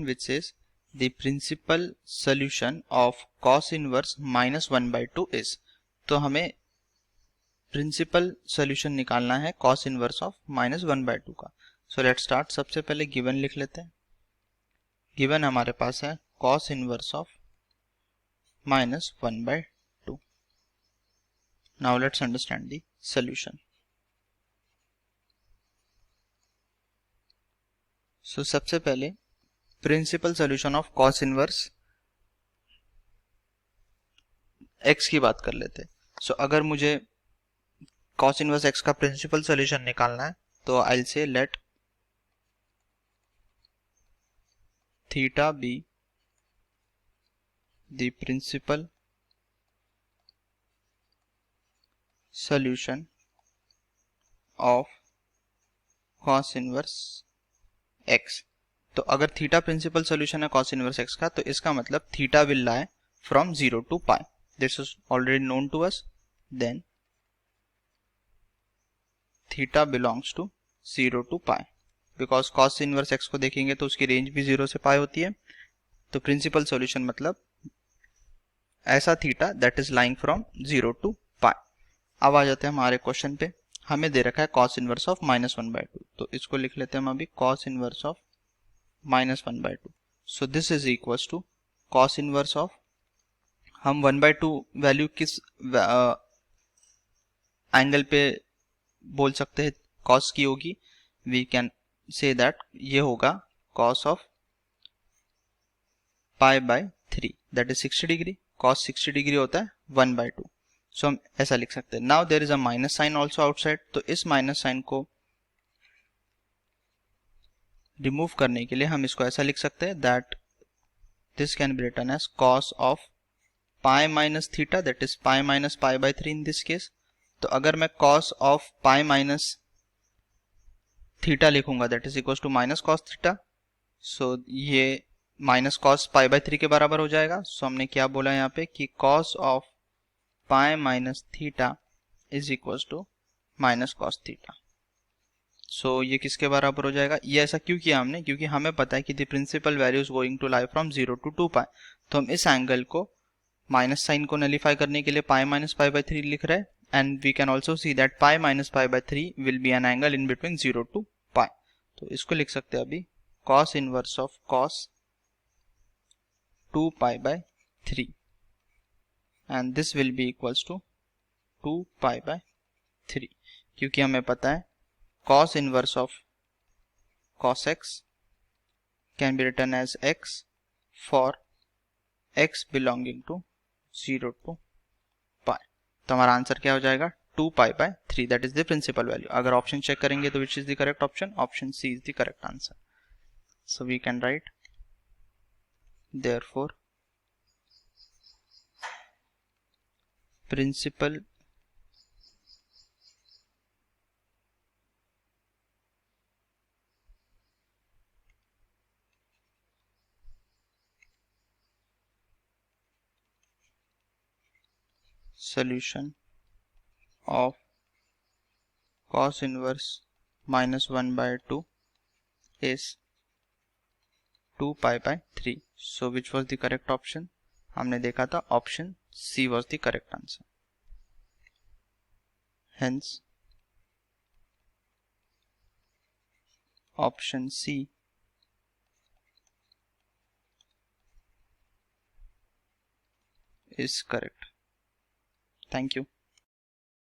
question which says the principal solution of cos inverse minus 1/2 is. तो हमें principal solution निकालना है cos inverse of minus 1/2 का. So let start. सबसे पहले गिवन लिख लेते हैं. गिवन हमारे पास है cos inverse of minus 1/2. Now let's understand the solution. So सबसे पहले principal solution of cos inverse x की बात कर लेते हैं. सो अगर मुझे cos इनवर्स x का प्रिंसिपल सोल्यूशन निकालना है तो I will say let theta be the principal solution of cos inverse x. तो अगर थीटा प्रिंसिपल सोल्यूशन है cos इनवर्स x का, तो इसका मतलब theta will lie from 0 to pi. This is already known to us. Then theta belongs to 0 to pi. Because cos inverse x को देखेंगे तो उसकी रेंज भी 0 से पाई होती है. तो प्रिंसिपल सॉल्यूशन मतलब ऐसा theta that is lying from 0 to pi. अब आ जाते हैं हमारे क्वेश्चन पे. हमें दे रखा है cos इनवर्स ऑफ माइनस 1/2. तो इसको लिख लेते हैं हम अभी cos inverse of minus 1/2. So this is equals to cos inverse of, हम 1/2 वैल्यू किस एंगल पे बोल सकते हैं cos की होगी. वी कैन से दैट ये होगा cos of pi by 3 that is 60 degree. cos 60 degree होता है 1/2. सो हम ऐसा लिख सकते हैं. Now there is a minus sign also outside. तो इस माइनस साइन को रिमूव करने के लिए हम इसको ऐसा लिख सकते हैं that this can be written as cos of pi minus theta that is pi minus pi by 3 in this case. तो अगर मैं cos of pi minus theta लिखूंगा that is equal to minus cos theta. So ये minus cos pi by 3 के बराबर हो जाएगा. सो हमने क्या बोला यहाँ पे कि cos of pi minus theta is equal to minus cos theta. So ये किसके बराबर हो जाएगा. ये ऐसा क्यों किया हमने, क्योंकि हमें पता है कि the principal value is going to lie from 0 to 2 pi. तो हम इस एंगल को माइनस साइन को नलीफाई करने के लिए पाई माइनस पाई बाय 3 लिख रहे हैं. And we can also see that pi minus pi by 3 will be an angle in between 0 to pi. तो इसको लिख सकते हैं अभी cos inverse of cos 2 pi by 3 and this will be equals to 2 pi by 3. क्योंकि हमें पता है cos inverse of cos x can be written as x for x belonging to 0 to pi. तो हमारा आंसर क्या हो जाएगा 2 pi by 3 that is the principal value. अगर ऑप्शन चेक करेंगे तो which is the correct option. Option C is the correct answer. So we can write therefore principal solution of cos inverse minus 1/2 is 2 pi by 3. So which was the correct option? हमने देखा था option C was the correct answer. Hence option C is correct. Thank you.